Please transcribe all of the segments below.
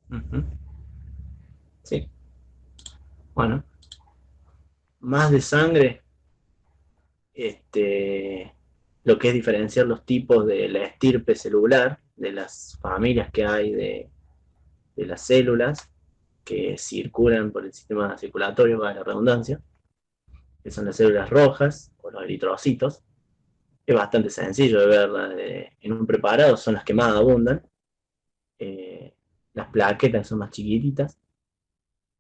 Ujú. Sí, bueno, más de sangre, lo que es diferenciar los tipos de la estirpe celular, de las familias que hay de las células que circulan por el sistema circulatorio, para la redundancia, que son las células rojas o los eritrocitos. Es bastante sencillo de ver en un preparado, son las que más abundan. Eh, las plaquetas son más chiquititas.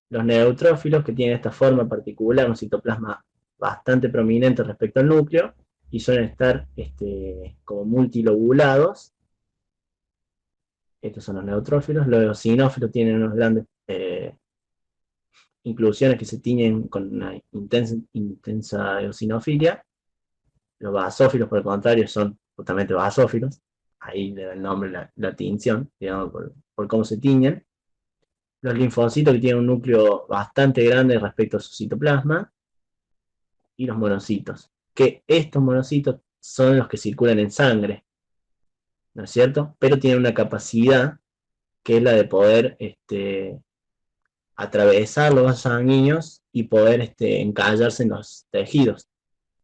Los neutrófilos, que tienen esta forma particular, un citoplasma bastante prominente respecto al núcleo, y suelen estar como multilobulados. Estos son los neutrófilos. Los eosinófilos tienen unos grandes inclusiones que se tiñen con una intensa eosinofilia. Los basófilos, por el contrario, son justamente basófilos. Ahí le da el nombre la tinción, digamos, por cómo se tiñen. Los linfocitos, que tienen un núcleo bastante grande respecto a su citoplasma. Y los monocitos, que estos monocitos son los que circulan en sangre, ¿no es cierto? Pero tienen una capacidad que es la de poder atravesar los vasos sanguíneos y poder encallarse en los tejidos.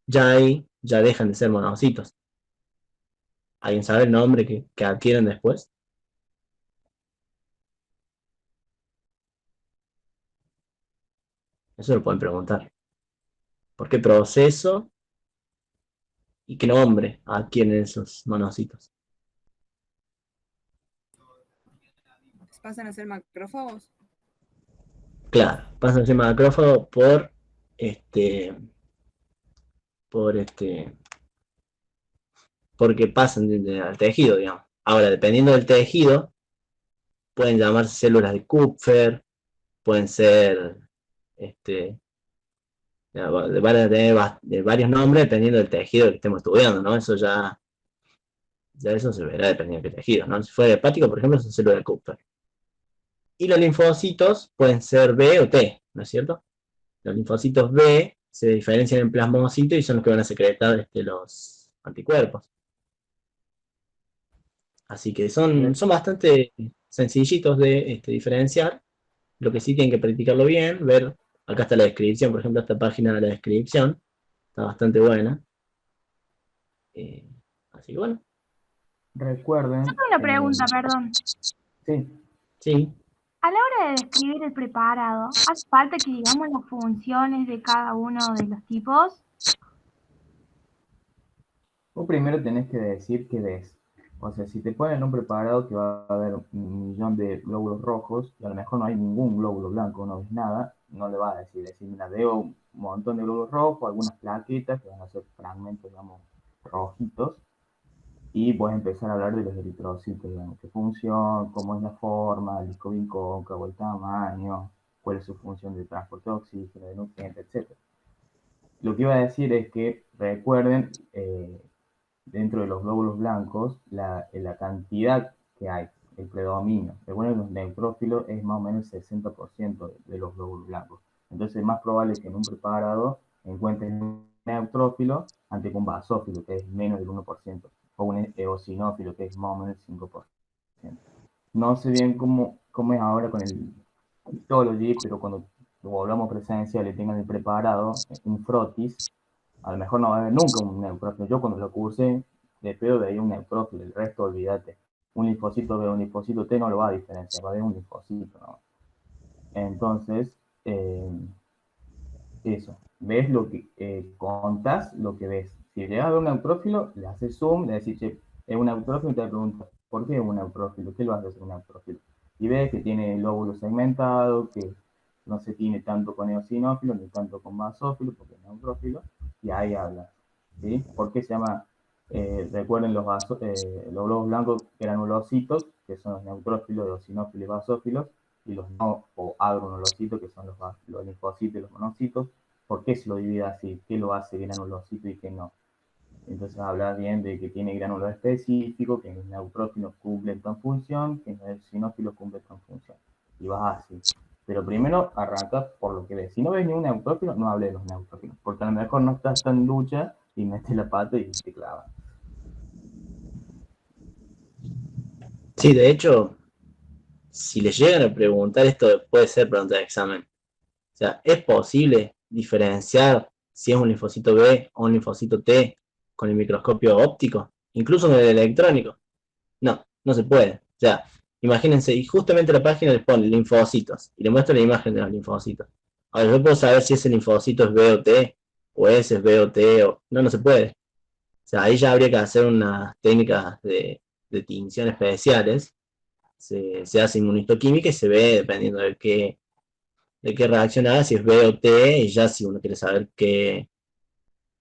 Ya ahí ya dejan de ser monocitos. ¿Alguien sabe el nombre que adquieren después? Eso lo pueden preguntar. ¿Por qué proceso y qué nombre adquieren esos monocitos? Pasan a ser macrófagos. Claro, pasan a ser macrófago este, por porque pasan al tejido, digamos. Ahora, dependiendo del tejido, pueden llamarse células de Kupfer, pueden ser, este, van a tener de varios nombres dependiendo del tejido que estemos estudiando, ¿no? Eso ya eso se verá dependiendo del tejido, ¿no? Si fuera hepático, por ejemplo, son células de Kupfer. Y los linfocitos pueden ser B o T, ¿no es cierto? Los linfocitos B se diferencian en plasmocitos y son los que van a secretar los anticuerpos. Así que son bastante sencillitos de diferenciar. Lo que sí tienen que practicarlo bien, ver, acá está la descripción, por ejemplo, esta página de la descripción, está bastante buena. Eh, Así que bueno, Recuerden, Tengo una pregunta, perdón. sí, sí. A la hora de describir el preparado, ¿hace falta que digamos las funciones de cada uno de los tipos? vos primero tenés que decir qué ves. O sea, si te ponen un preparado que va a haber un millón de glóbulos rojos, y a lo mejor no hay ningún glóbulo blanco, no ves nada, no le va a decir, mira, veo un montón de glóbulos rojos, algunas plaquetas que van a ser fragmentos, digamos, rojitos, y puedes empezar a hablar de los eritrocitos, digamos, qué función, cómo es la forma, el disco bien cóncavo, el tamaño, cuál es su función de transporte de oxígeno, de nutrientes, etc. Lo que iba a decir es que recuerden, dentro de los glóbulos blancos, la cantidad que hay, el predominio. Recuerden, los neutrófilos es más o menos el 60% de los glóbulos blancos. Entonces es más probable que en un preparado encuentren un neutrófilo ante un basófilo, que es menos del 1%, o un eosinófilo, que es más o menos el 5%. No sé bien cómo es ahora con el histology, pero cuando lo volvamos presencial y tengan el preparado, un frotis, a lo mejor no va a haber nunca un neutrófilo. Yo cuando lo cursé, de pedo veía un neutrófilo, el resto olvídate. Un linfocito B, un linfocito T no lo va a diferenciar, va a haber un linfocito, ¿no? Entonces, eh, eso, ves lo que contás, lo que ves. Si llegas a ver un neutrófilo, le haces zoom, le decís, che, es un neutrófilo y te preguntas, ¿por qué es un neutrófilo? ¿Qué lo hace ser un neutrófilo? Y ves que tiene el lóbulo segmentado, que no se tiene tanto con eosinófilo ni tanto con basófilo, porque es neutrófilo, y ahí hablas. ¿Sí? ¿Por qué se llama? Recuerden los globos blancos granulocitos, que son los neutrófilos, eosinófilos y basófilos, y los no o agranulocitos, que son los linfocitos y los monocitos. ¿Por qué se lo divide así? ¿Qué lo hace granulocito y qué no? Entonces hablas bien de que tiene granulo específico, que los neutrófilos cumplen tan función, que los eosinófilos cumplen tan función. Y vas así. Pero primero arrancas por lo que ves. Si no ves ningún neutrófilo, no hables de los neutrófilos, porque a lo mejor no estás tan ducha y metes la pata y te clavas. Sí, de hecho, si les llegan a preguntar, esto puede ser pregunta de examen. O sea, ¿es posible diferenciar si es un linfocito B o un linfocito T con el microscopio óptico? Incluso con el electrónico. No, no se puede. O sea, imagínense, y justamente la página les pone linfocitos y le muestra la imagen de los linfocitos. Ahora, yo puedo saber si ese linfocito es B o T, o ese es B o T, o... No, no se puede. O sea, ahí ya habría que hacer unas técnicas de tinción especiales. Se hace inmunistoquímica y se ve, dependiendo de qué reacción haga, si es B o T, y ya si uno quiere saber qué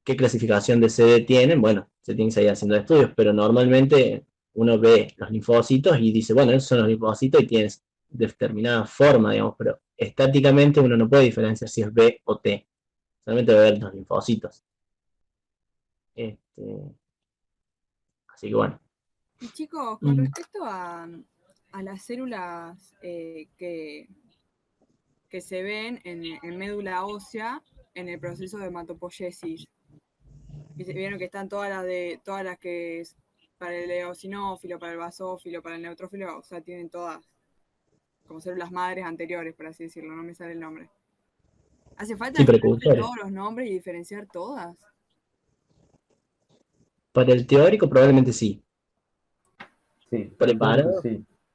clasificación de CD tienen, bueno, se tiene que seguir haciendo estudios, pero normalmente uno ve los linfocitos y dice, bueno, esos son los linfocitos y tienes determinada forma, digamos, pero estáticamente uno no puede diferenciar si es B o T, solamente va a ver los linfocitos. Así que bueno. Y chicos, con respecto a las células que se ven en médula ósea en el proceso de hematopoiesis, vieron que están todas las que es para el eosinófilo, para el basófilo, para el neutrófilo, o sea, tienen todas como células madres anteriores, por así decirlo, no me sale el nombre. ¿Hace falta conocer todos los nombres y diferenciar todas? Para el teórico probablemente sí. Sí.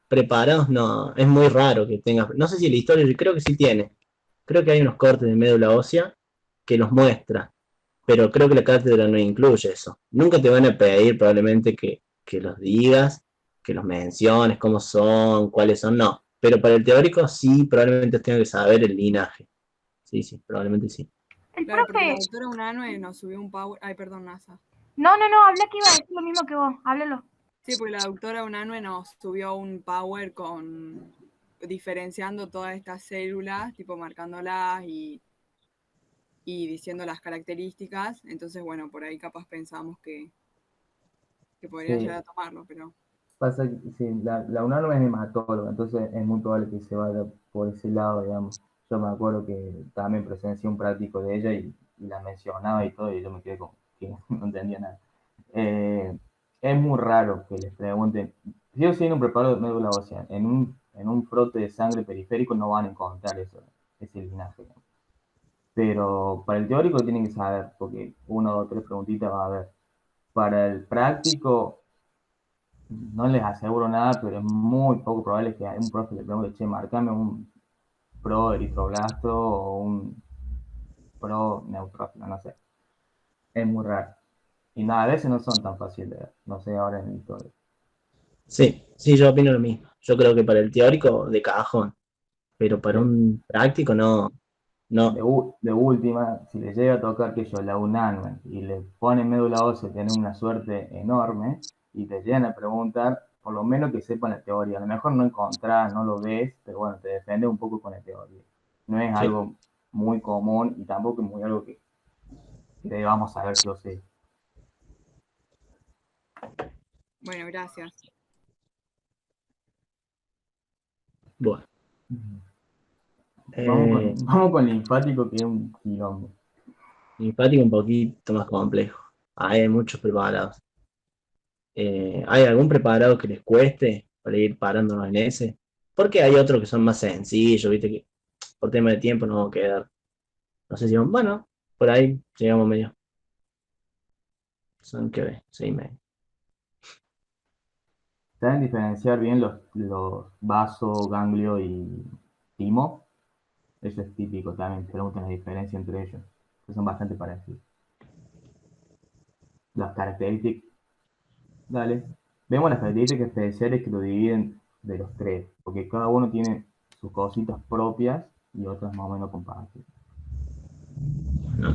Preparados no, es muy raro que tengas, no sé si el histórico, creo que sí tiene. Creo que hay unos cortes de médula ósea que los muestra, pero creo que la cátedra no incluye eso. Nunca te van a pedir probablemente que los digas, que los menciones, cómo son, cuáles son, no. Pero para el teórico sí, probablemente tenga que saber el linaje. Sí, probablemente sí. Claro, porque la doctora Unanue nos subió un power... Ay, perdón, NASA. No, hablé que iba a decir lo mismo que vos, háblalo. Sí, porque la doctora Unanue nos subió un power con diferenciando todas estas células, tipo marcándolas y diciendo las características. Entonces, bueno, por ahí capaz pensamos que podría llegar a tomarlo, pero... Pasa que sí, la UNAM es hematóloga, entonces es muy probable que se vaya por ese lado, digamos. Yo me acuerdo que también presencié un práctico de ella y la mencionaba y todo, y yo me quedé como que no entendía nada. Es muy raro que les pregunten, si yo soy un preparado de médula ósea, en un frote de sangre periférico no van a encontrar ese linaje. Pero para el teórico tienen que saber, porque 1 o 3 preguntitas va a haber. Para el práctico, no les aseguro nada, pero es muy poco probable que un profe le pregunte, che, marcame un pro eritroblasto o un pro neutrófilo, no sé. Es muy raro. Y nada, a veces no son tan fáciles de ver, no sé ahora en la historia. Sí, yo opino lo mismo. Yo creo que para el teórico de cajón, pero para un práctico no. De última, si le llega a tocar que yo la UNANME y le ponen médula ósea, tienen una suerte enorme y te llegan a preguntar, por lo menos que sepan la teoría. A lo mejor no encontrás, no lo ves, pero bueno, te defiendes un poco con la teoría. No es algo muy común y tampoco es muy algo que debamos saber sí o sí. Bueno, gracias. Bueno. Vamos con linfático, que es un quilombo. Linfático un poquito más complejo. Hay muchos preparados. ¿Hay algún preparado que les cueste para ir parándonos en ese? Porque hay otros que son más sencillos, viste que por tema de tiempo no vamos a quedar. No sé si bueno, por ahí llegamos medio. Son que 6:30. ¿Saben diferenciar bien los vaso, ganglio y timo? Eso es típico también, preguntan la diferencia entre ellos, que son bastante parecidos. Las características, dale, vemos las características especiales que lo dividen de los tres, porque cada uno tiene sus cositas propias y otras más o menos compartidas. No.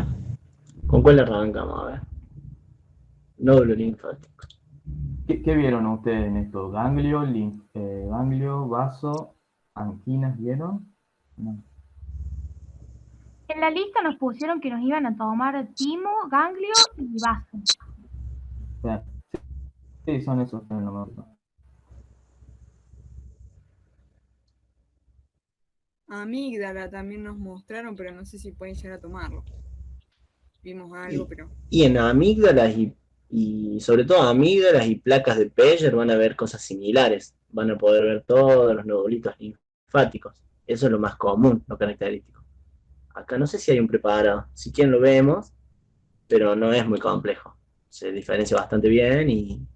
¿Con cuál arrancamos? A ver. Nódulo linfático. ¿Qué vieron ustedes en esto? ¿Ganglio, ganglio, vaso, anquinas vieron? No. En la lista nos pusieron que nos iban a tomar timo, ganglio y vaso. O sea, sí, son esos tres números. Amígdala también nos mostraron, pero no sé si pueden llegar a tomarlo. Vimos algo, pero... Y en amígdalas y sobre todo amígdalas y placas de Peyer van a ver cosas similares. van a poder ver todos los nodulitos linfáticos. Eso es lo más común, lo característico. Acá no sé si hay un preparado. Si quieren lo vemos, pero no es muy complejo. Se diferencia bastante bien y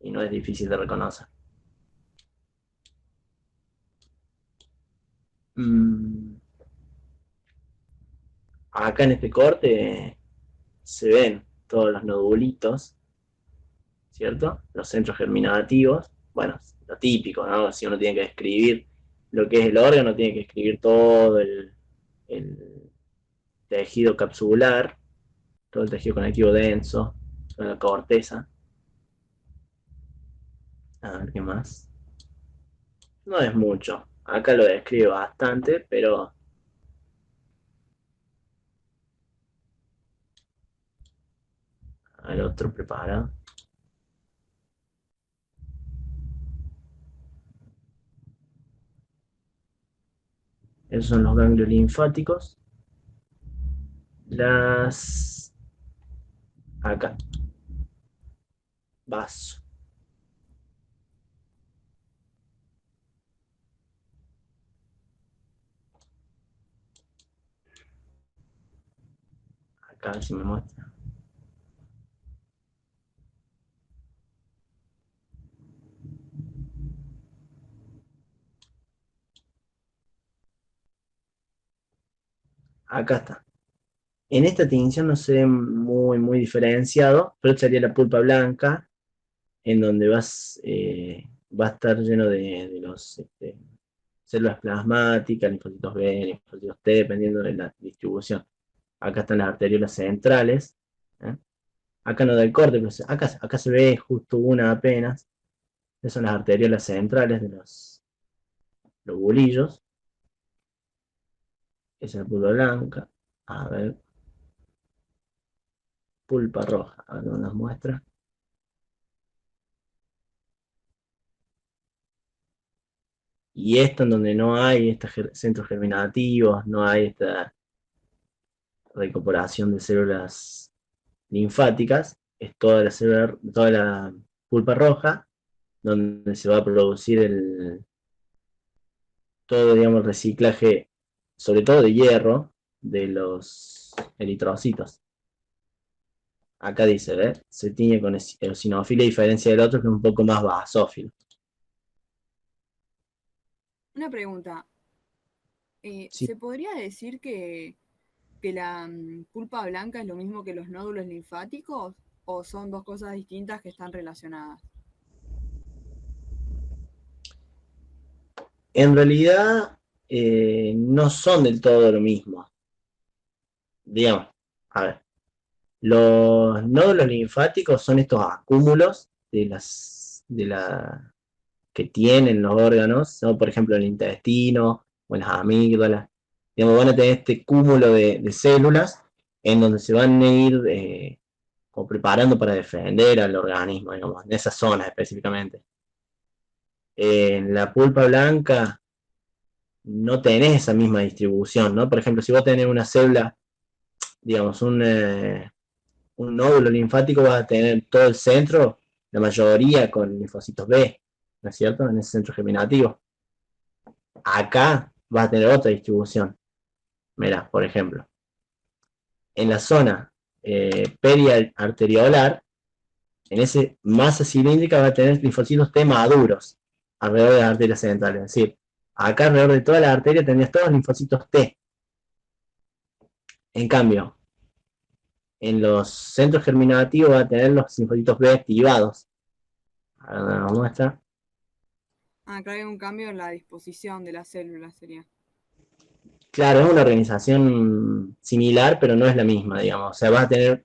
no es difícil de reconocer. Acá en este corte se ven todos los nodulitos, ¿cierto? Los centros germinativos. Bueno, lo típico, ¿no? Si uno tiene que describir lo que es el órgano, tiene que escribir todo el tejido capsular, todo el tejido conectivo denso, toda la corteza. A ver qué más. No es mucho. Acá lo describe bastante, pero al otro prepara. Esos son los ganglios linfáticos. Las... Acá. Vaso. Acá si me muestra. Acá está. En esta tinción no se ve muy diferenciado, pero sería la pulpa blanca, en donde va a estar lleno de los células plasmáticas, linfocitos B, linfocitos T, dependiendo de la distribución. Acá están las arteriolas centrales. ¿eh? Acá no da el corte, pero acá se ve justo una apenas. Esas son las arteriolas centrales de los lobulillos. Esa es la pulpa blanca. A ver. Pulpa roja. A ver dónde nos muestra. Y esto en donde no hay estos centros germinativos, no hay esta recuperación de células linfáticas, es toda la pulpa roja, donde se va a producir todo, digamos, el reciclaje, sobre todo de hierro, de los eritrocitos. Acá dice, ¿ves? Se tiñe con eosinofilia, a diferencia del otro que es un poco más basófilo. Una pregunta. Sí. ¿Se podría decir que la pulpa blanca es lo mismo que los nódulos linfáticos? ¿O son dos cosas distintas que están relacionadas? En realidad, no son del todo lo mismo. Digamos, a ver, los nódulos linfáticos son estos acúmulos que tienen los órganos, ¿no? Por ejemplo, en el intestino o en las amígdalas. Digamos, van a tener este cúmulo de células en donde se van a ir o preparando para defender al organismo, digamos, en esas zonas específicamente. En la pulpa blanca no tenés esa misma distribución, ¿no? Por ejemplo, si vos tenés una célula, digamos, un nódulo linfático, vas a tener todo el centro, la mayoría con linfocitos B, ¿no es cierto? En ese centro germinativo. Acá vas a tener otra distribución. Mira, por ejemplo, en la zona periarteriolar, en esa masa cilíndrica va a tener linfocitos T maduros alrededor de las arterias centrales. Es decir, acá alrededor de toda la arteria tendrías todos los linfocitos T. En cambio, en los centros germinativos va a tener los linfocitos B activados. Ahora nos muestra. Acá hay un cambio en la disposición de las células, sería. Claro, es una organización similar, pero no es la misma, digamos. O sea, vas a tener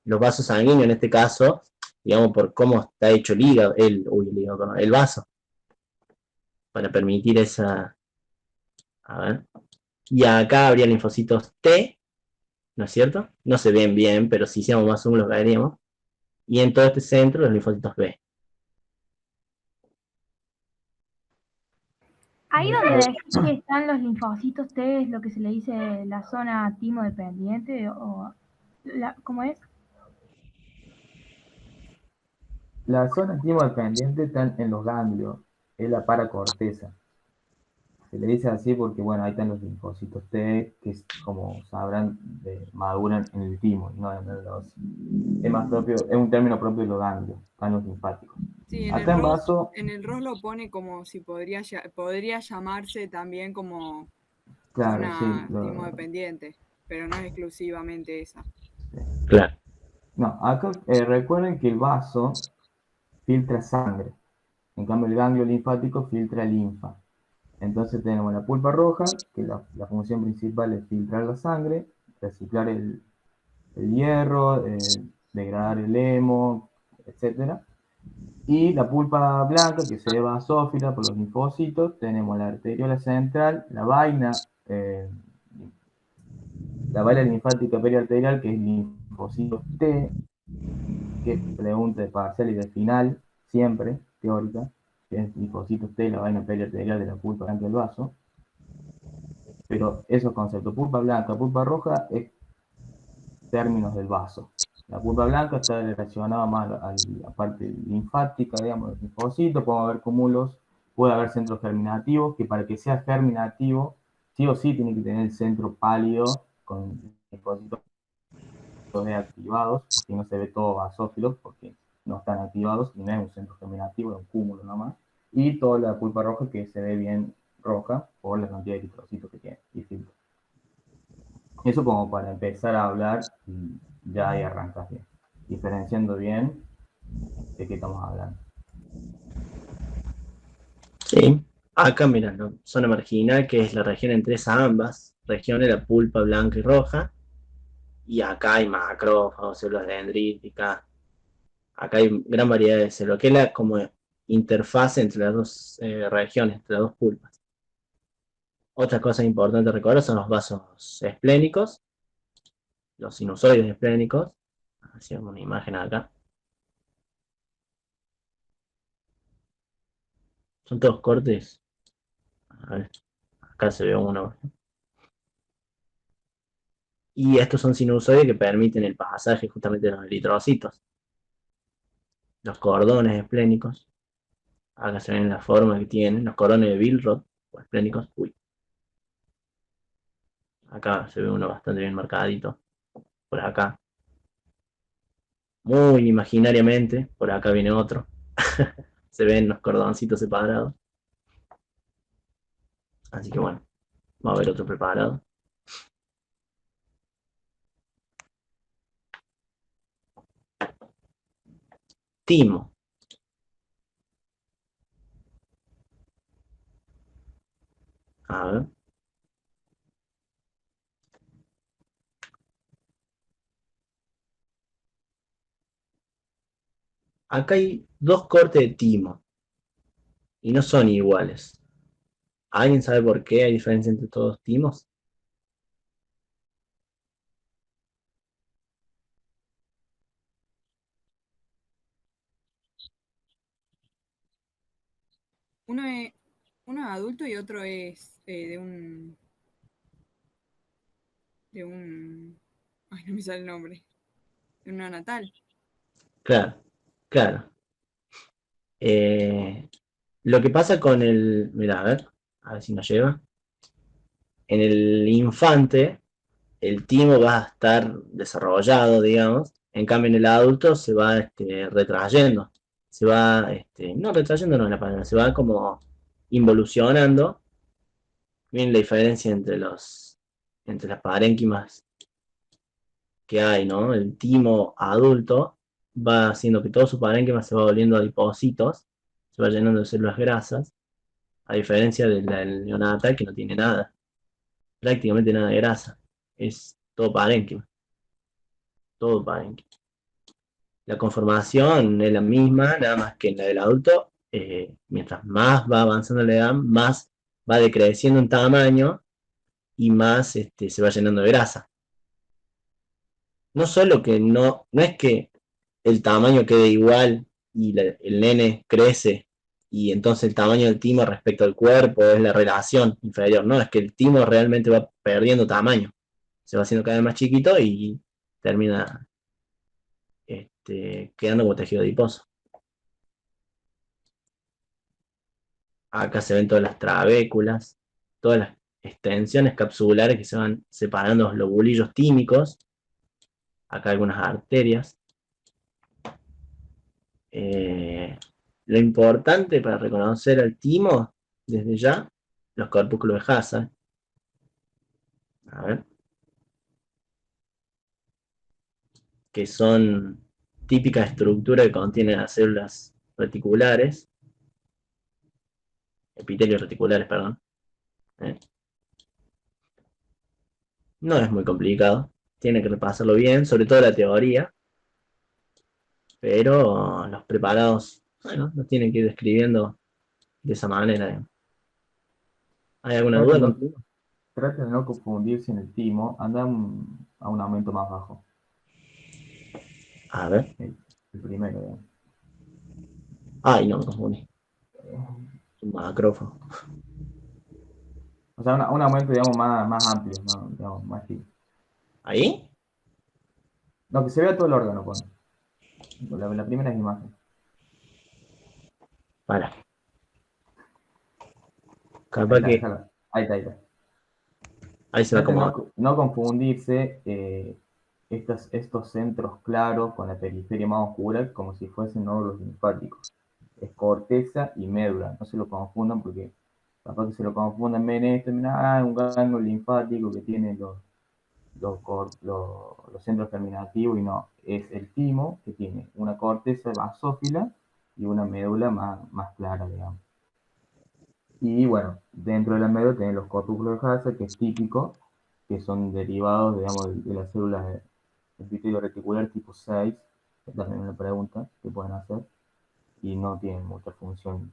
los vasos sanguíneos en este caso, digamos, por cómo está hecho el hígado, el vaso, para permitir esa. A ver. Y acá habría linfocitos T, ¿no es cierto? No se ven bien, pero si hiciéramos más zoom los veríamos. Y en todo este centro los linfocitos B. Ahí donde decís que están los linfocitos T es lo que se le dice la zona timodependiente o ¿cómo es? Las zonas timodependientes están en los ganglios. es la paracorteza. Se le dice así porque, bueno, ahí están los linfocitos T, que como sabrán, maduran en el timo, no en el óseo. Es más propio, es un término propio de los ganglios, están los linfáticos. Sí, Acá en vaso, en el ROS lo pone como si podría llamarse también como claro, sí, zona timodependiente, pero no es exclusivamente esa. Claro. no, acá recuerden que el vaso filtra sangre, en cambio el ganglio linfático filtra linfa. Entonces tenemos la pulpa roja, que la función principal es filtrar la sangre, reciclar el hierro, degradar el hemo, etc. Y la pulpa blanca, que se ve basófila por los linfocitos, tenemos la arteriola central, la vaina linfática periarterial, que es linfocitos T, que es pregunta de parcial y de final, siempre, teórica, que es linfocitos T, la vaina periarterial de la pulpa blanca del vaso. Pero esos conceptos, pulpa blanca, pulpa roja, es términos del vaso. La pulpa blanca está relacionada más a la parte linfática, digamos, del linfocito, puede haber cúmulos, puede haber centros germinativos, que para que sea germinativo, sí o sí tiene que tener el centro pálido con linfocitos activados, porque no se ve todo basófilo, porque no están activados, y no es un centro germinativo, es un cúmulo nomás. Y toda la pulpa roja que se ve bien roja por la cantidad de eritrocitos que tiene y filtros. Eso como para empezar a hablar y ya ahí arrancas bien, diferenciando bien de qué estamos hablando. Sí. Acá, mira, la zona marginal, que es la región entre esas ambas regiones, la pulpa blanca y roja. Y acá hay macrófagos, células dendríticas. Acá hay gran variedad de células, que es la como interfase entre las dos regiones, entre las dos pulpas. Otra cosa importante recordar son los vasos esplénicos, los sinusoides esplénicos. Hacemos una imagen acá. Son todos cortes. A ver, acá se ve uno. Y estos son sinusoides que permiten el pasaje justamente de los eritrocitos. Los cordones esplénicos. Acá se ven la forma que tienen. Los cordones de Billroth o esplénicos. Uy. Acá se ve uno bastante bien marcadito. Por acá. Muy imaginariamente. Por acá viene otro. Se ven los cordoncitos separados. Así que bueno. Vamos a ver otro preparado. Timo. A ver. Acá hay dos cortes de timo. Y no son iguales. ¿Alguien sabe por qué hay diferencia entre todos los timos? Uno es, uno es adulto y otro es ay, no me sale el nombre, de un neonatal. Claro, claro. Lo que pasa con el... Mira, a ver si nos lleva. En el infante, el timo va a estar desarrollado, digamos. En cambio, en el adulto se va retrayendo. Se va, no retrayendo no es la palabra, se va como involucionando. Miren la diferencia entre las parénquimas que hay, ¿no? El timo adulto va haciendo que todo su parénquima se va volviendo adipocitos, se va llenando de células grasas, a diferencia del neonatal que no tiene nada, prácticamente nada de grasa, es todo parénquima, todo parénquima. La conformación es la misma, nada más que en la del adulto, mientras más va avanzando la edad, más va decreciendo en tamaño y más se va llenando de grasa. No solo que no es que el tamaño quede igual y el nene crece y entonces el tamaño del timo respecto al cuerpo es la relación inferior, no, es que el timo realmente va perdiendo tamaño, se va haciendo cada vez más chiquito y termina quedando como tejido adiposo. Acá se ven todas las trabéculas, todas las extensiones capsulares que se van separando los lobulillos tímicos. Acá algunas arterias. Lo importante para reconocer al timo, desde ya, los corpúsculos de Hazard. A ver. Que son típica estructura que contienen las células reticulares. Epitelios reticulares, perdón. No es muy complicado. Tiene que repasarlo bien, sobre todo la teoría. Pero los preparados, bueno, los tienen que ir describiendo de esa manera. ¿Hay alguna duda contigo? Trata de no confundirse en el timo, anda a un aumento más bajo. A ver. El primero, digamos. Ay, no me confundí. Un macrófago. O sea, un aumento, digamos, más amplio, ¿no? Digamos, más chico. ¿Ahí? No, que se vea todo el órgano, pone. La primera imagen. Para. Ahí Capaz está, que déjala. Ahí está, ahí está. ahí se va Trata de como. no confundirse estos centros claros con la periferia más oscura como si fuesen nódulos linfáticos. Es corteza y médula, no se lo confundan porque capaz que se lo confundan, ven esto, mira, un ganglio linfático que tiene los centros terminativos y no, es el timo que tiene una corteza basófila y una médula más clara, digamos. Y bueno, dentro de la médula tienen los corpúsculos de Hazard, que es típico, que son derivados, digamos, de las células de epitelio reticular tipo 6, que también es una pregunta que pueden hacer, y no tienen mucha función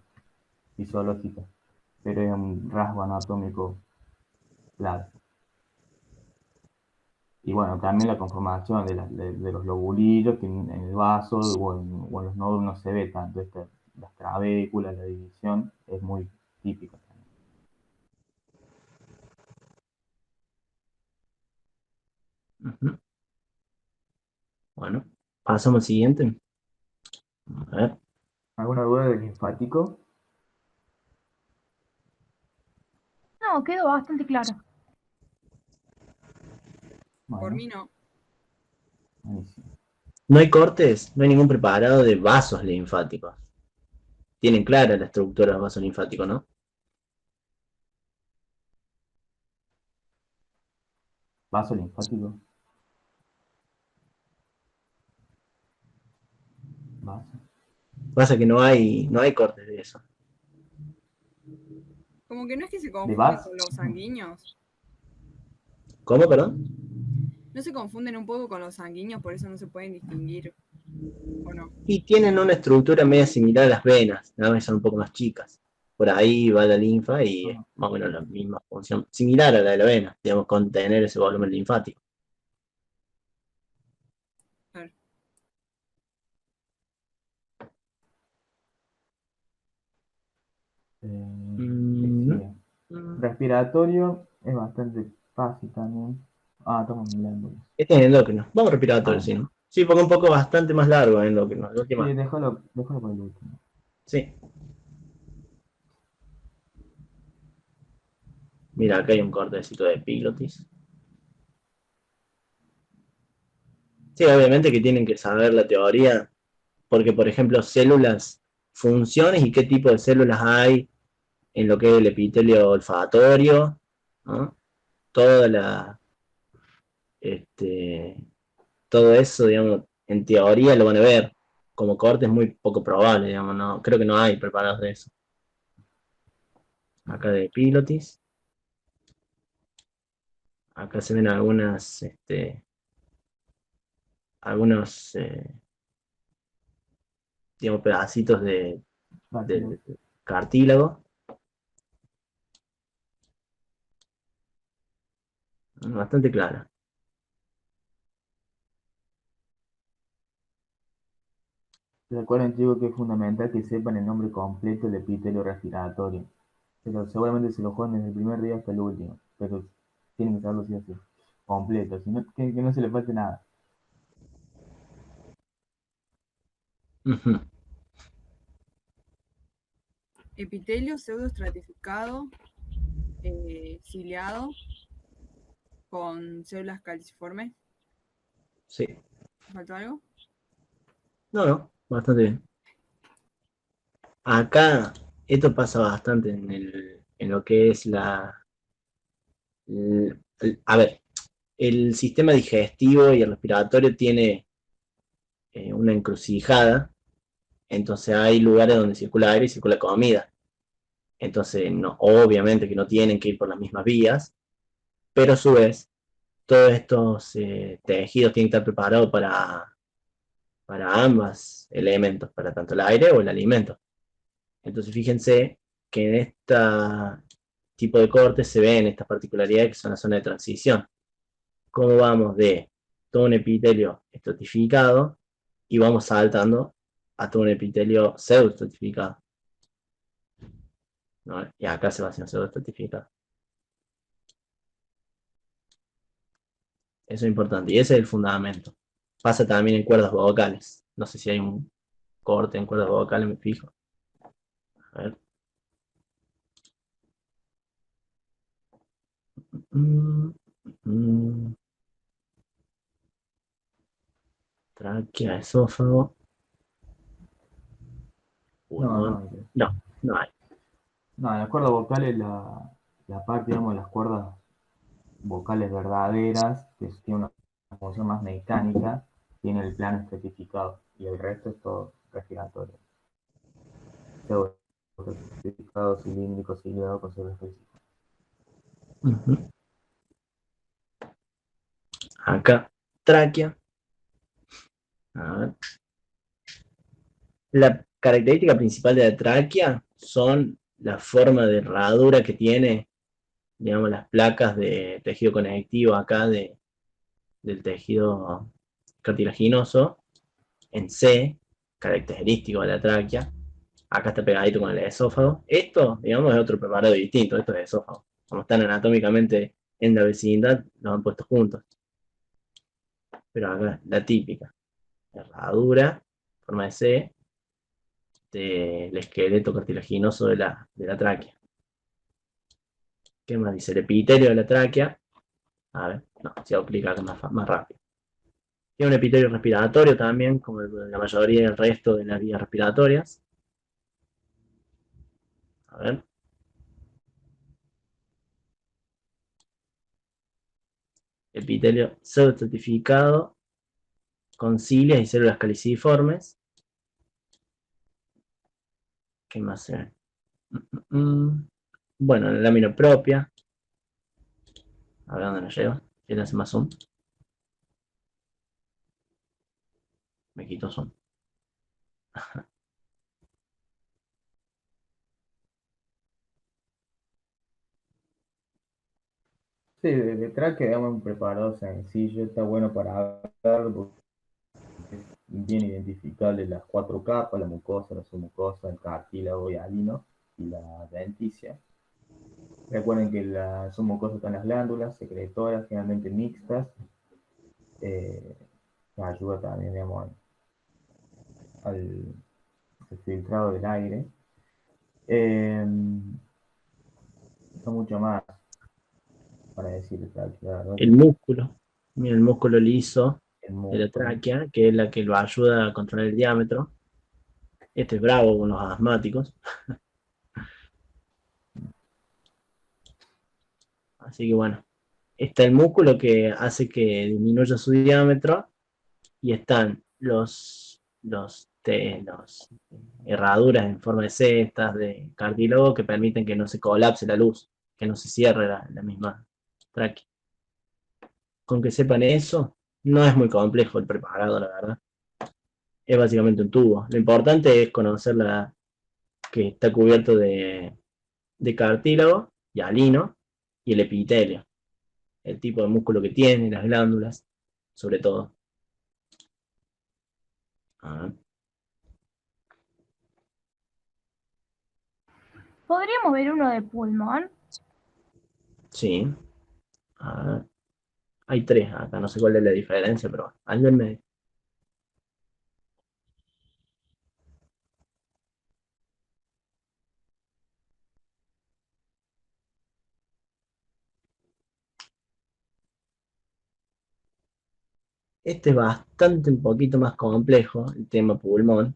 fisiológica, pero es un rasgo anatómico clave. Y bueno, también la conformación de los lobulillos, que en el vaso o en los nódulos no se ve tanto, las trabéculas, la división, es muy típica. Uh-huh. Bueno, pasamos al siguiente. A ver. ¿Alguna duda del linfático? No, quedó bastante claro. Por Bueno, mí no. buenísimo. No hay cortes, no hay ningún preparado de vasos linfáticos. Tienen clara la estructura de los vasos linfáticos, ¿no? Vaso linfático. Vaso. Pasa que no hay cortes de eso. Como que no es que se ¿De confunden vaso? con los sanguíneos. ¿Cómo, perdón? No se confunden un poco con los sanguíneos, por eso no se pueden distinguir. ¿O no? Y tienen una estructura media similar a las venas, nada más son un poco más chicas. Por ahí va la linfa y es más o menos la misma función, similar a la de la vena, digamos, contener ese volumen linfático. Claro. Decía. Respiratorio es bastante fácil también. Ah, estamos mirando. Este es endocrino. Vamos a respiratorio, Ah, sí, ¿no? Sí, porque un poco bastante más largo endocrino. La sí, última. déjalo por el último. Sí. Mira, acá hay un cortecito de epiglotis. Sí, obviamente que tienen que saber la teoría, porque, por ejemplo, células, funciones y qué tipo de células hay en lo que es el epitelio olfatorio, ¿no? Toda la, este, todo eso, digamos, en teoría lo van a ver. Como corte es muy poco probable, digamos, no, creo que no hay preparados de eso. Acá de epiglotis. Acá se ven algunos, digamos, pedacitos de cartílago. Bastante clara. Recuerden, chicos, que es fundamental que sepan el nombre completo del epitelio respiratorio. Pero seguramente se lo juegan desde el primer día hasta el último. Pero tienen que saberlo sí o sí. Completo, si no, que no se le falte nada. Ujú. epitelio pseudoestratificado, ciliado, con células calciformes. Sí. ¿Faltó algo? No, bastante bien. Acá, esto pasa bastante en lo que es a ver, el sistema digestivo y el respiratorio tiene una encrucijada, entonces hay lugares donde circula aire y circula comida. Entonces, no, obviamente que no tienen que ir por las mismas vías, pero a su vez, todos estos tejidos tienen que estar preparados para ambos elementos, para tanto el aire o el alimento. Entonces, fíjense que en este tipo de cortes se ven estas particularidades que son la zona de transición. Cómo vamos de todo un epitelio estratificado y vamos saltando a todo un epitelio pseudoestratificado, ¿no? Y acá se va haciendo pseudoestratificado. Eso es importante. Y ese es el fundamento. Pasa también en cuerdas vocales. No sé si hay un corte en cuerdas vocales, me fijo. A ver. Tráquea, esófago. Pulmón. No, no hay. No, la cuerda vocal es la parte, digamos, de las cuerdas vocales verdaderas, que tiene una función más mecánica, tiene el plano estratificado y el resto es todo respiratorio. Estratificado, cilíndrico, ciliado, con células específicas. Acá, tráquea. A ver. La característica principal de la tráquea son la forma de herradura que tiene, digamos, las placas de tejido conectivo acá del tejido cartilaginoso en C, característico de la tráquea. Acá está pegadito con el esófago. Esto, digamos, es otro preparado distinto. Esto es esófago. Como están anatómicamente en la vecindad, los han puesto juntos. Pero acá, la típica. Herradura, forma de C, del esqueleto cartilaginoso de la tráquea. ¿Qué más dice? El epitelio de la tráquea. A ver, no, si hago clic acá más rápido. Tiene un epitelio respiratorio también, como la mayoría del resto de las vías respiratorias. A ver. Epitelio pseudoestratificado con cilias y células caliciformes. ¿Qué más se ve? Bueno, la lámina propia. A ver dónde nos lleva. ¿Quién hace más zoom? Me quito zoom. Sí, detrás quedamos un preparado sencillo, está bueno para verlo porque es bien identificable las cuatro capas, la mucosa, la submucosa, el cartílago y alino y la denticia. Recuerden que la submucosa están las glándulas secretoras, generalmente mixtas, que ayuda también, digamos, al filtrado del aire. No mucho más para decir, El músculo. Mira, el músculo liso el de la músculo. tráquea, que es la que lo ayuda a controlar el diámetro. Este es bravo con los asmáticos. Así que bueno, está el músculo que hace que disminuya su diámetro y están los herraduras en forma de cestas, de cartílago, que permiten que no se colapse la luz, que no se cierre la misma tráquea. Con que sepan eso, no es muy complejo el preparado, la verdad. Es básicamente un tubo. Lo importante es conocer que está cubierto de cartílago y alino y el epitelio, el tipo de músculo que tiene, las glándulas, sobre todo. ¿Podríamos ver uno de pulmón? Sí. Hay tres acá, no sé cuál es la diferencia, pero hay en medio. Este es bastante un poquito más complejo, el tema pulmón,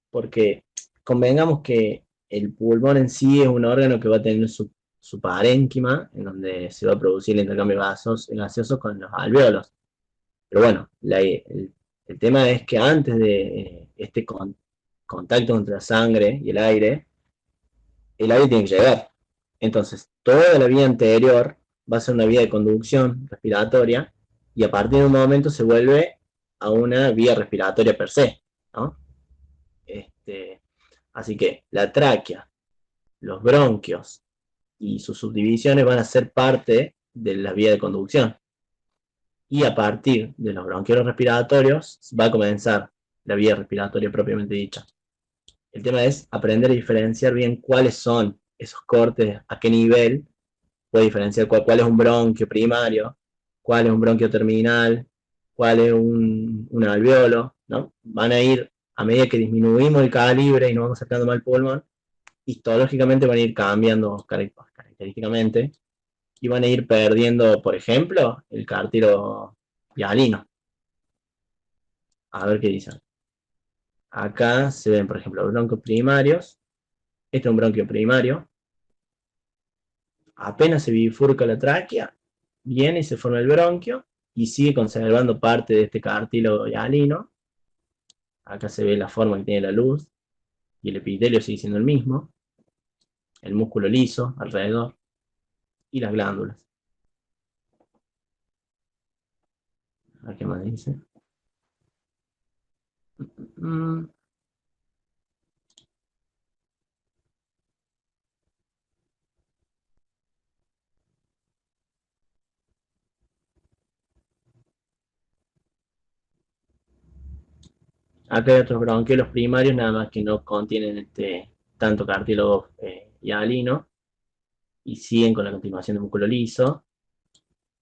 porque convengamos que el pulmón en sí es un órgano que va a tener su parénquima, en donde se va a producir el intercambio gaseoso con los alvéolos. Pero bueno, el tema es que antes de este contacto entre la sangre y el aire tiene que llegar. Entonces, toda la vía anterior va a ser una vía de conducción respiratoria y a partir de un momento se vuelve a una vía respiratoria per se, ¿no? Así que la tráquea, los bronquios y sus subdivisiones van a ser parte de la vía de conducción. Y a partir de los bronquiolos respiratorios va a comenzar la vía respiratoria propiamente dicha. El tema es aprender a diferenciar bien cuáles son esos cortes, a qué nivel puede diferenciar cuál es un bronquio primario, cuál es un bronquio terminal, cuál es un alveolo, ¿no? Van a ir, a medida que disminuimos el calibre y nos vamos acercando más al pulmón, histológicamente van a ir cambiando característicamente y van a ir perdiendo, por ejemplo, el cartílago hialino. A ver qué dicen. Acá se ven, por ejemplo, los bronquios primarios. Este es un bronquio primario. Apenas se bifurca la tráquea, viene y se forma el bronquio y sigue conservando parte de este cartílago hialino. Acá se ve la forma que tiene la luz y el epitelio sigue siendo el mismo. El músculo liso alrededor y las glándulas. A ver qué más dice. Acá hay otros bronquiolos primarios, nada más que no contienen tanto cartílago hialino y siguen con la continuación del músculo liso.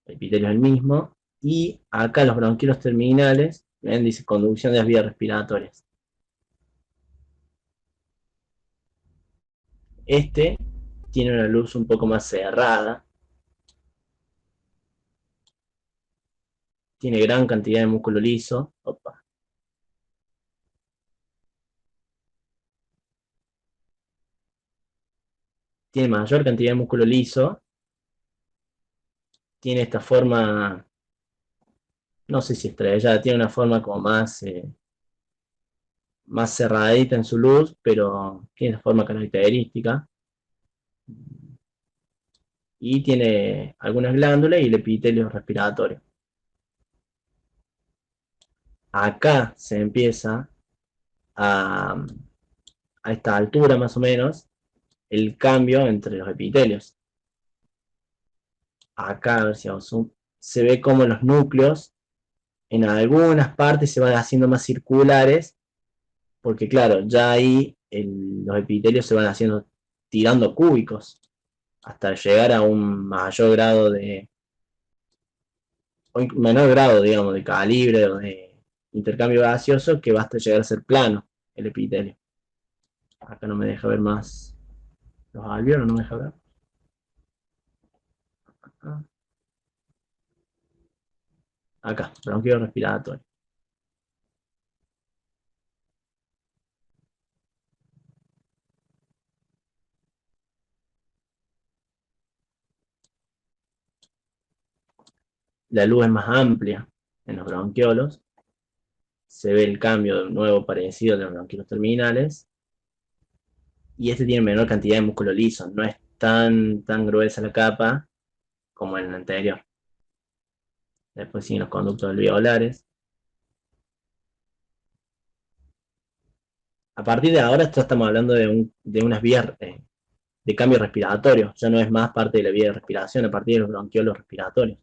El epitelio es el mismo. Y acá los bronquiolos terminales, ven, dice conducción de las vías respiratorias. Este tiene una luz un poco más cerrada. Tiene gran cantidad de músculo liso. Opa. Tiene mayor cantidad de músculo liso. Tiene esta forma, no sé si estrellada, tiene una forma como más cerradita en su luz, pero tiene esta forma característica. Y tiene algunas glándulas y el epitelio respiratorio. Acá se empieza a esta altura más o menos el cambio entre los epitelios. Acá, a ver si hago zoom, se ve como los núcleos en algunas partes se van haciendo más circulares, porque claro, ya ahí los epitelios se van haciendo tirando cúbicos hasta llegar a un mayor grado o menor grado, digamos, de calibre o de intercambio gaseoso que basta llegar a ser plano el epitelio. Acá no me deja ver más los alveolos, no me deja ver. Acá, bronquio respiratorio. La luz es más amplia en los bronquiolos. Se ve el cambio de nuevo parecido de los bronquiolos terminales. Y este tiene menor cantidad de músculo liso. No es tan gruesa la capa como en el anterior. Después siguen los conductos alveolares. A partir de ahora estamos hablando de unas vías de cambio respiratorio. Ya no es más parte de la vía de respiración a partir de los bronquiolos respiratorios.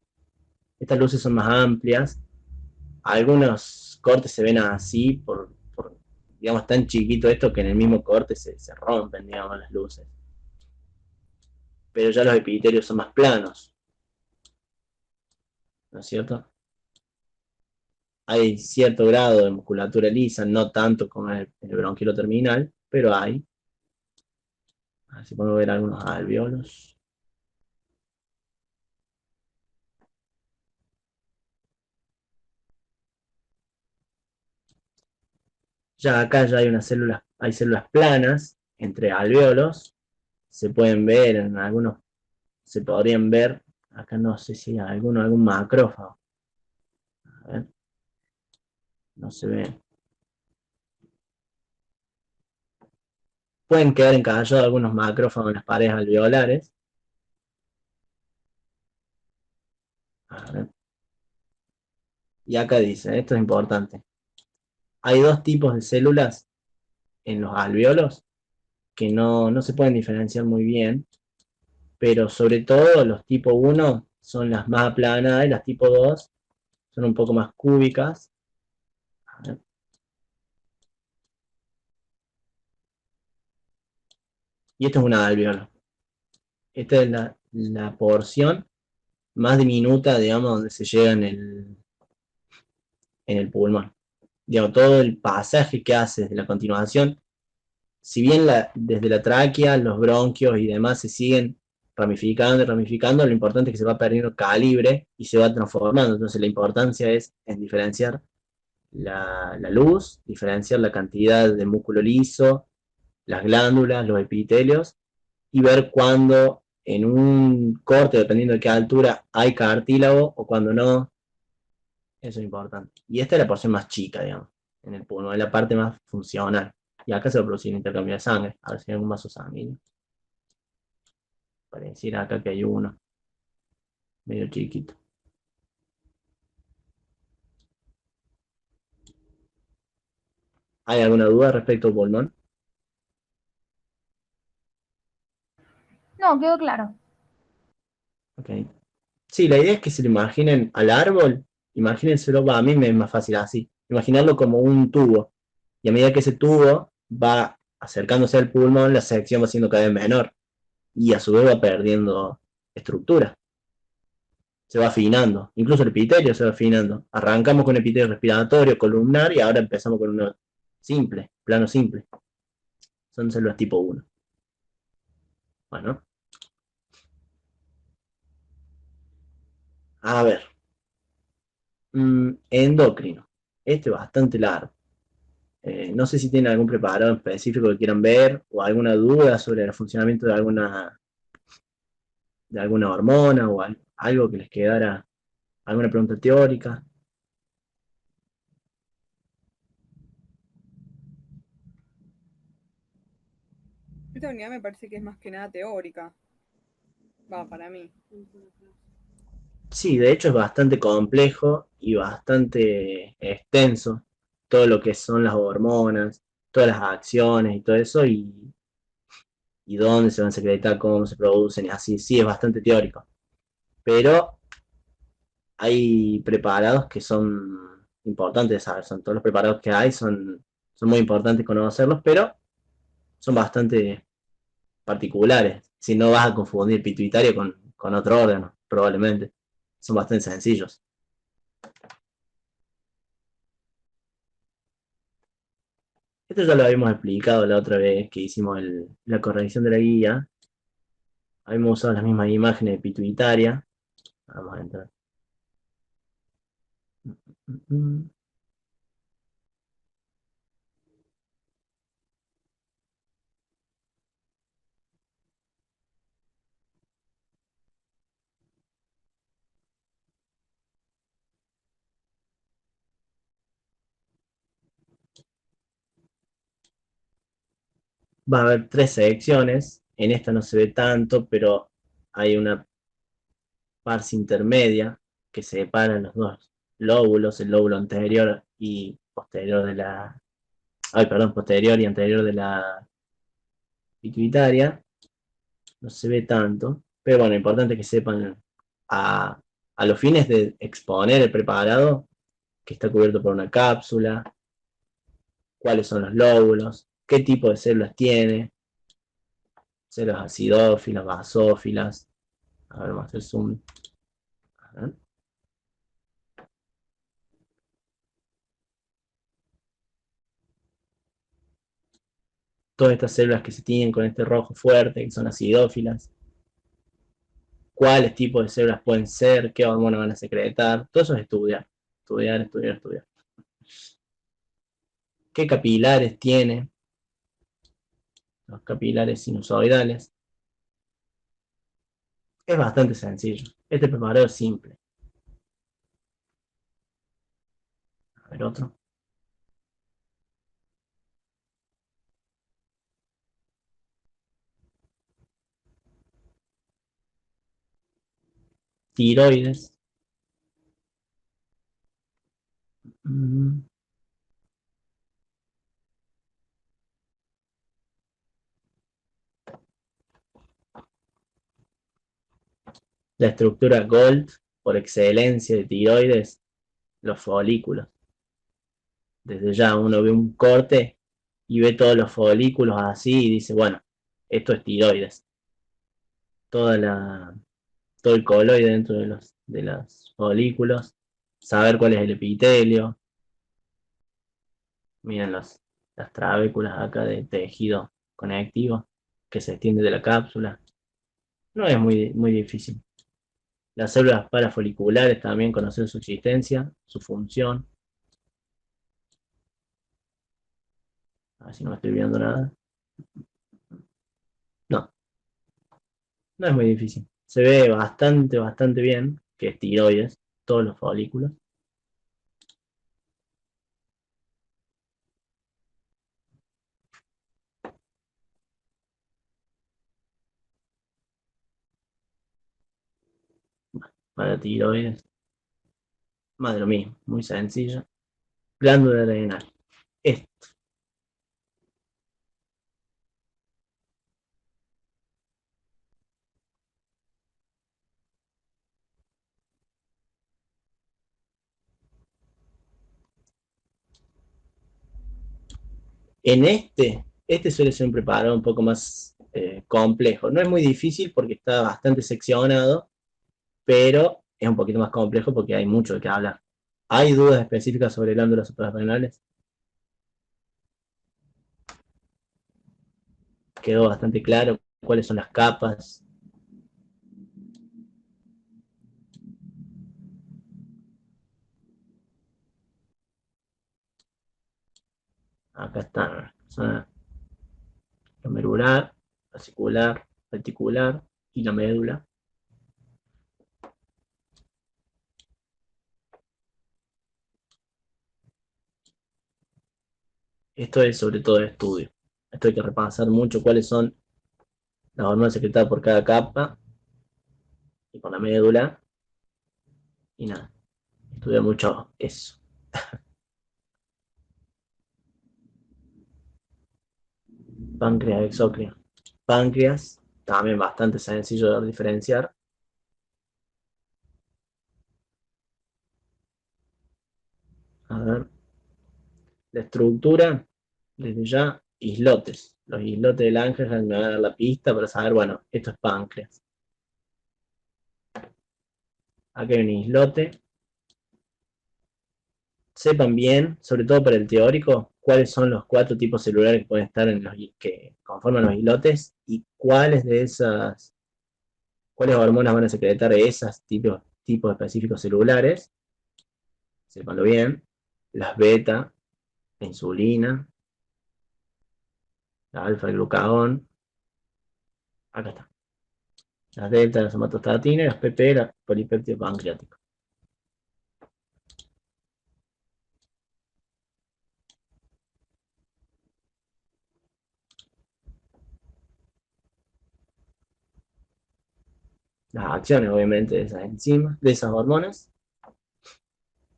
Estas luces son más amplias. Algunos cortes se ven así por digamos, tan chiquito esto que en el mismo corte se rompen, digamos, las luces. Pero ya los epitelios son más planos, ¿no es cierto? Hay cierto grado de musculatura lisa, no tanto como el bronquiolo terminal, pero hay. A ver si podemos ver algunos alveolos. Ya acá ya hay células planas entre alvéolos. Se pueden ver en algunos, se podrían ver, acá no sé si hay algún macrófago. A ver, no se ve. Pueden quedar encajados algunos macrófagos en las paredes alveolares. A ver. Y acá dice, esto es importante. Hay dos tipos de células en los alvéolos que no se pueden diferenciar muy bien, pero sobre todo los tipo 1 son las más aplanadas y las tipo 2 son un poco más cúbicas. A ver. Y esto es una alvéolo. Esta es la porción más diminuta, digamos, donde se llega en el pulmón. Digamos, todo el pasaje que hace desde la continuación, si bien desde la tráquea, los bronquios y demás se siguen ramificando y ramificando, lo importante es que se va perdiendo calibre y se va transformando. Entonces la importancia es en diferenciar la luz, diferenciar la cantidad de músculo liso, las glándulas, los epitelios, y ver cuándo en un corte, dependiendo de qué altura, hay cartílago o cuando no. Eso es importante. Y esta es la porción más chica, digamos, en el pulmón, es la parte más funcional. Y acá se va a producir intercambio de sangre. A ver si hay algún vaso sanguíneo. Pareciera acá que hay uno, medio chiquito. ¿Hay alguna duda respecto al pulmón? No, quedó claro. Ok. Sí, la idea es que se lo imaginen al árbol. Imagínenselo, a mí me es más fácil así. Imaginarlo como un tubo. Y a medida que ese tubo va acercándose al pulmón, la sección va siendo cada vez menor. Y a su vez va perdiendo estructura. Se va afinando. Incluso el epitelio se va afinando. Arrancamos con epitelio respiratorio, columnar, y ahora empezamos con uno simple, plano simple. Son células tipo 1. Bueno, a ver. Endocrino. Este es bastante largo. No sé si tienen algún preparado específico que quieran ver o alguna duda sobre el funcionamiento de alguna hormona o algo que les quedara, alguna pregunta teórica. Esta unidad me parece que es más que nada teórica. Va, para mí. Sí, de hecho es bastante complejo y bastante extenso todo lo que son las hormonas, todas las acciones y todo eso, y dónde se van a secretar, cómo se producen y así. Sí, es bastante teórico. Pero hay preparados que son importantes de saber. Son todos los preparados que hay, son muy importantes conocerlos, pero son bastante particulares. Si no vas a confundir pituitaria con otro órgano, probablemente. Son bastante sencillos. Esto ya lo habíamos explicado la otra vez que hicimos la corrección de la guía. Habíamos usado las mismas imágenes de pituitaria. Vamos a entrar. Va a haber 3 secciones. En esta no se ve tanto, pero hay una parte intermedia que separa los dos lóbulos, el lóbulo anterior y posterior de la. Ay, perdón, posterior y anterior de la pituitaria. No se ve tanto, pero bueno, importante que sepan a los fines de exponer el preparado que está cubierto por una cápsula, cuáles son los lóbulos, qué tipo de células tiene, células acidófilas, basófilas. A ver, vamos a hacer zoom. A ver. Todas estas células que se tienen con este rojo fuerte, que son acidófilas, cuáles tipos de células pueden ser, qué hormonas van a secretar, todo eso es estudiar, estudiar, estudiar, estudiar. ¿Qué capilares tiene? Los capilares sinusoidales. Es bastante sencillo. Este preparado es simple. A ver otro. Tiroides. La estructura Gold, por excelencia de tiroides, los folículos. Desde ya uno ve un corte y ve todos los folículos así y dice, bueno, esto es tiroides. Todo el coloide dentro de los folículos. Saber cuál es el epitelio. Miren las trabéculas acá de tejido conectivo que se extiende de la cápsula. No es muy, muy difícil. Las células parafoliculares también conocen su existencia, su función. A ver si no me estoy viendo nada. No, no es muy difícil. Se ve bastante, bastante bien que es tiroides, todos los folículos. Para tiroides, más de lo mismo, muy sencillo. Glándula adrenal. Esto. En este suele ser un preparado un poco más complejo. No es muy difícil porque está bastante seccionado, pero es un poquito más complejo porque hay mucho de qué hablar. ¿Hay dudas específicas sobre glándulas suprarrenales? Quedó bastante claro cuáles son las capas. Acá están. Zona glomerular, fascicular, reticular y la médula. Esto es sobre todo de estudio. Esto hay que repasar mucho cuáles son las hormonas secretadas por cada capa y por la médula. Y nada, estudia mucho eso. Páncreas, exócrino. Páncreas, también bastante sencillo de diferenciar. A ver. La estructura, desde ya, islotes. Los islotes del ángel me van a dar la pista para saber, bueno, esto es páncreas. Aquí hay un islote. Sepan bien, sobre todo para el teórico, cuáles son los 4 tipos celulares que pueden estar que conforman los islotes y cuáles hormonas van a secretar esos tipos específicos celulares. Sépanlo bien. Las beta, la insulina, la alfa-glucagón. Acá está. Las delta, la somatostatina y las PP, la polipéptido pancreático. Las acciones, obviamente, de esas enzimas, de esas hormonas,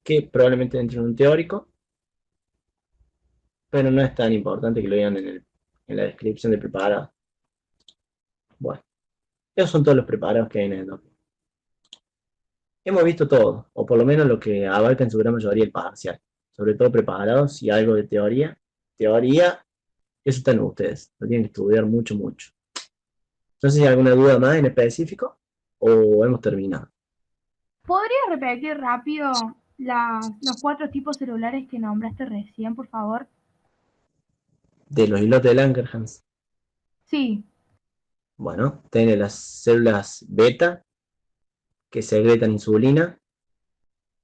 que probablemente entre en un teórico, pero no es tan importante que lo vean en la descripción del preparado. Bueno, esos son todos los preparados que hay en el doctor. Hemos visto todo, o por lo menos lo que abarca en su gran mayoría el parcial. Sobre todo preparados y algo de teoría. Teoría, eso está en ustedes. Lo tienen que estudiar mucho, mucho. No sé si hay alguna duda más en específico o hemos terminado. ¿Podrías repetir rápido los 4 tipos celulares que nombraste recién, por favor? De los islotes de Langerhans. Sí. Bueno, tiene las células beta, que secretan insulina.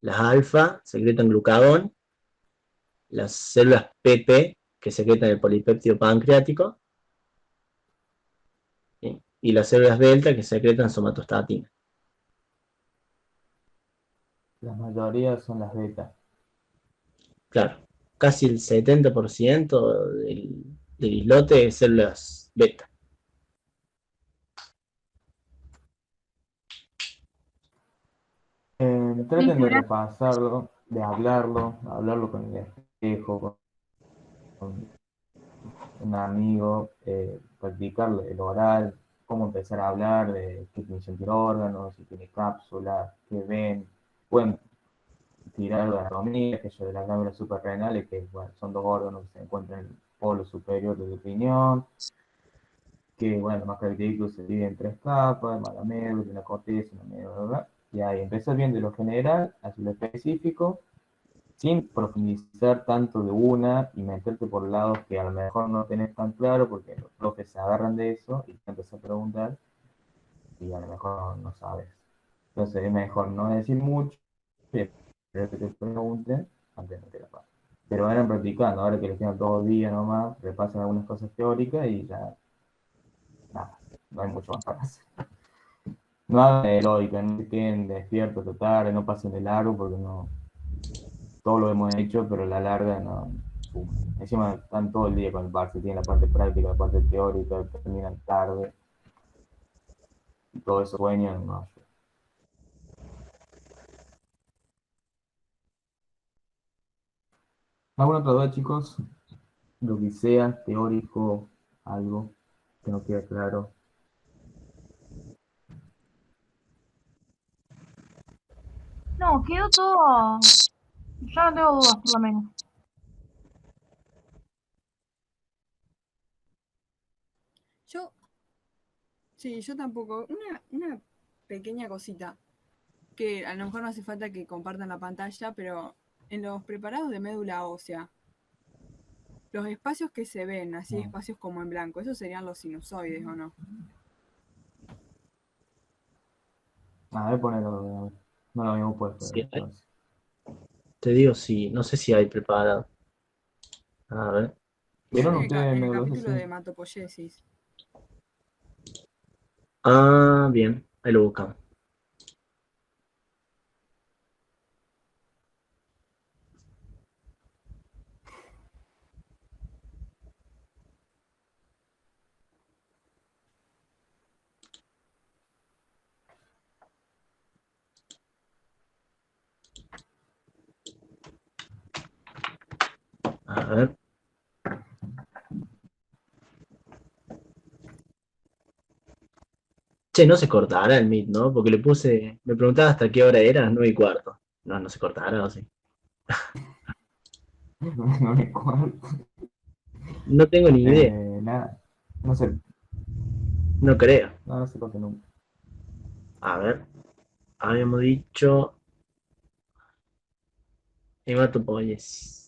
Las alfa secretan glucagón. las células PP que secretan el polipéptido pancreático, ¿sí? Y las células delta que secretan somatostatina. La mayoría son las beta. Claro, casi el 70% del islote es células beta. Traten de repasarlo, de hablarlo con el espejo, con un amigo, practicar el oral, cómo empezar a hablar de qué tiene el órgano, si tiene cápsula, qué ven. Pueden tirar de anatomía, que eso de las glándulas suprarrenales, que bueno, son dos órganos que se encuentran en el polo superior del riñón, que bueno, más característico se divide en tres capas, la médula, la corteza, la médula, ¿verdad? Y ahí empiezas bien de lo general hacia lo específico, sin profundizar tanto de una y meterte por lados que a lo mejor no tenés tan claro, porque los profes se agarran de eso y te empiezan a preguntar y a lo mejor no sabes. Entonces es mejor no decir mucho, pero que te pregunten antes de que la pasen. Pero vayan practicando, ahora que les quedan 2 días nomás, repasen algunas cosas teóricas y ya, nada, no hay mucho más para hacer. No hagan heroica, no se queden despiertos total, no pasen de largo porque no, todo lo hemos hecho, pero a la larga no. Encima están todo el día con el parche, tienen la parte práctica, la parte teórica, terminan tarde, y todo eso sueñan, no. ¿Alguna otra duda, chicos? Lo que sea, teórico, algo que no quede claro. No, quedó todo. Ya no tengo dudas, por lo menos. Yo, sí, yo tampoco. Una pequeña cosita, que a lo mejor no hace falta que compartan la pantalla, pero en los preparados de médula ósea, los espacios que se ven, así espacios como en blanco, ¿esos serían los sinusoides o no? A ver, ponerlo, no lo habíamos puesto Sí, entonces. te digo, sí, no sé si hay preparado. A ver. ¿Vieron En ustedes en el medulosa? capítulo Sí. de hematopoiesis. Ah, bien, ahí lo buscamos. A ver. Che, no se cortará el Meet, ¿no? Porque le puse, me preguntaba hasta qué hora era, 9:15. No, no se cortará, ¿o sí? No me acuerdo. No tengo ni idea, Nada, no sé, no creo. no se corte nunca. A ver, habíamos dicho hematopoiesis.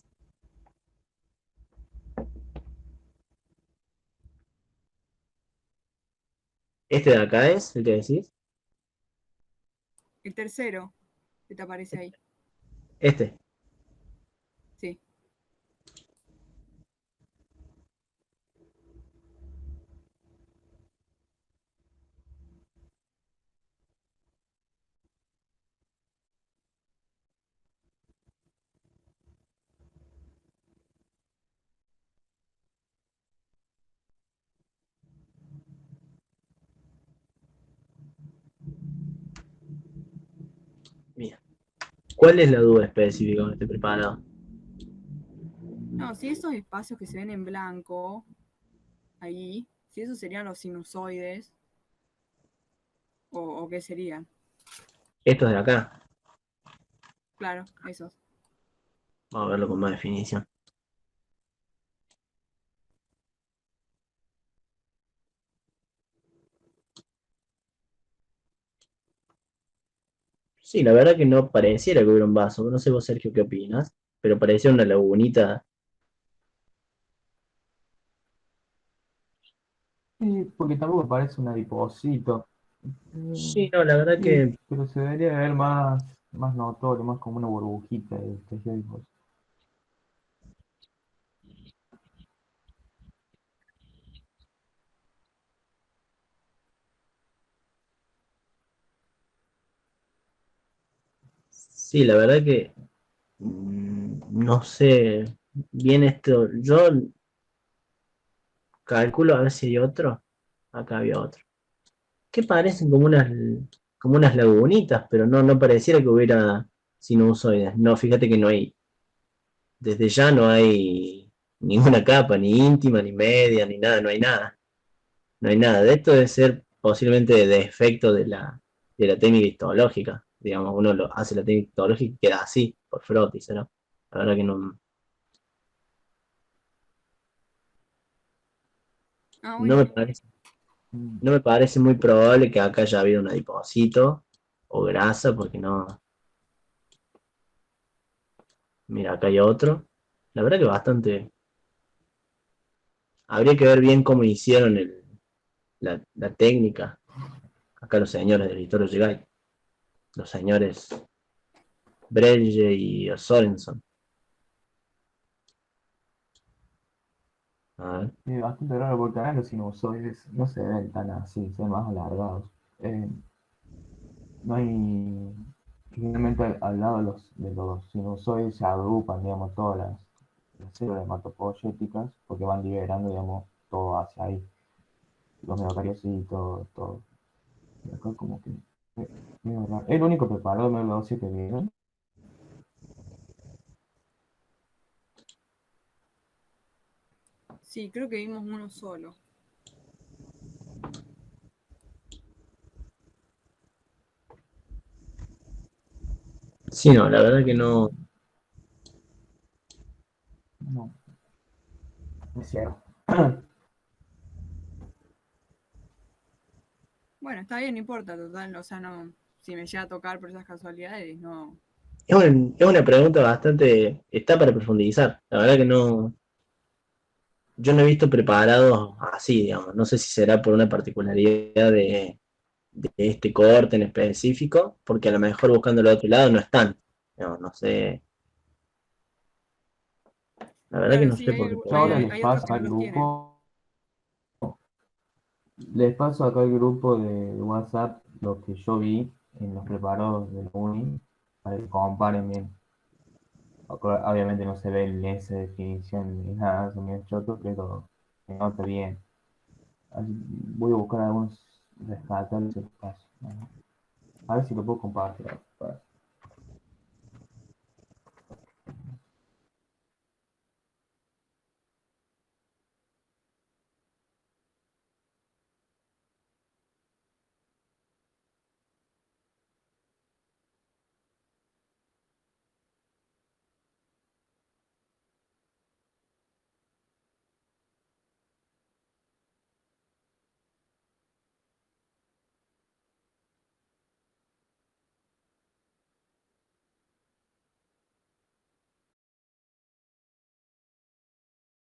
¿Este de acá es el que decís? El tercero, que te aparece ahí. Este. Sí. Mira. ¿Cuál es la duda específica con este preparado? No, si esos espacios que se ven en blanco, ahí, si esos serían los sinusoides, o qué serían. Estos de acá. Claro, esos. Vamos a verlo con más definición. Sí, la verdad que no pareciera que hubiera un vaso. No sé vos, Sergio, qué opinas, pero parecía una lagunita. Sí, porque tampoco parece un adiposito. Sí, no, la verdad Sí, que pero se debería ver más notorio, más como una burbujita de tejido adiposo. Sí, la verdad que no sé bien esto. Yo calculo a ver si hay otro. Acá había otro. Que parecen como unas lagunitas, pero no pareciera que hubiera sinusoides. No, fíjate que no hay, desde ya no hay ninguna capa, ni íntima, ni media, ni nada, no hay nada. No hay nada. De esto debe ser posiblemente de efecto de la técnica histológica. Digamos, uno hace la técnica histológica y queda así, por frotis, ¿no? La verdad que Ah, no me bueno. parece, Mm. no me parece muy probable que acá haya habido un adiposito o grasa, porque no. Mira, acá hay otro. La verdad que bastante. Habría que ver bien cómo hicieron la técnica. Acá los señores del Vittorio Gigai, los señores Brege y Sorenson. A ver. Es bastante raro porque acá los sinusoides no se ven tan así, se ven más alargados. Eh, no hay, generalmente al lado de los sinusoides se agrupan, digamos, todas las células hematopoyéticas porque van liberando, digamos, todo hacia ahí. Los medocariocitos, todo. Y acá como que medio raro. Es el único preparado de óseo que viene. Sí, creo que vimos uno solo. Sí, no, la verdad que no. No, es cierto. Bueno, está bien, no importa, total, o sea, no, si me llega a tocar por esas casualidades, no. Es una pregunta bastante. Está para profundizar. La verdad que no. Yo no he visto preparados así, digamos. No sé si será por una particularidad de este corte en específico, porque a lo mejor buscando el otro lado no están. No sé. La verdad que Claro, no sí, sé por qué Yo ahora podría. les hay otros paso que no al los tienen. grupo, les paso acá el grupo de WhatsApp lo que yo vi en los preparados de la uni para que comparen bien. Obviamente no se ve en esa definición ni nada, son bien chotos, pero se nota bien. Voy a buscar algunos rescatables y los paso, ¿no? A ver si lo puedo compartir.